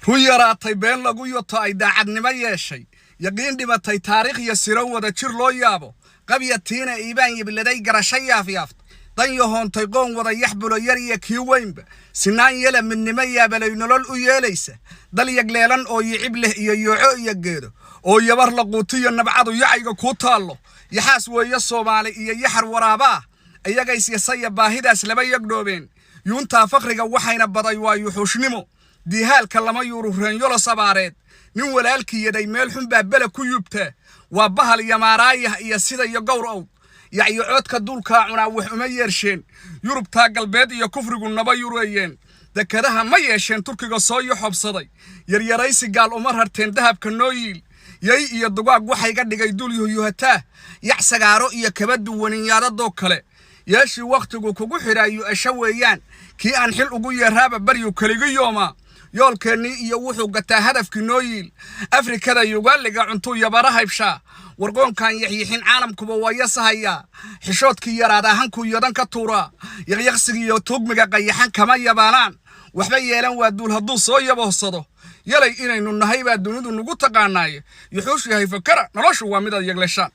hu yaraatay been lagu yoto ay daacadnimo yeeshay yaqiin dhibatay taariikh iyo siro wada jir loo yaabo qabyatiina iibaan yibladay garashay yaafyaaf dan yahoontay qoon wada yaxbulo yar iyo kii weynba sinaan yela midnimo yaabalay nolol u yeelaysa dal yagleelan oo yicib leh iyo yooco iyo geedo oo yabar la quutiyo nabcadu yacayga ku taalo yaxaas weeyo Soomaali iyo yaxar waraaba ayaga isiyasaya baahidaas laba yagdhoobeen yuunta faqriga waxayna baday waa yuxushnimo diihaalka lama yurureen yolo sabaareed nin walaalkii yaday meel xun baa bala ku yubta waa bahal yamaaraayah iyo sida iyo gowr yacyo codka dulka cunaa wax uma yeersheen Yurubta galbeed iyo kufrigu naba yureeyeen dakadaha ma yeesheen Turkiga soo xobsaday yaryaraysi gaal umar harteen dahabka nooyil yay iyo dugaag waxay ga dhigay dul yuhata yaxsagaaro iyo kabadu waninyaadado kale yeeshi waqtigu kugu xiraayo asha weeyaan kii aan xil ugu yeeraaba bariyo kaliga yooma yoolkeeni iyo wuxuu gataa hadafkii nooyil Afrikada Ugaliga cunto yabaraha ibsha warqoonkan yaxyiixin caalamkuba wayasahaya xishoodkii yaraada hanku yadan ka tuura yaqyaqsiga iyo tugmiga qayaxan kama yabaanaan waxba yeelan waa duul haduu soo yaboosado yalay inaynu nahay baa dunidu nagu taqaanaay yuxuush yahay fakara noloshu waa mid yaglashaan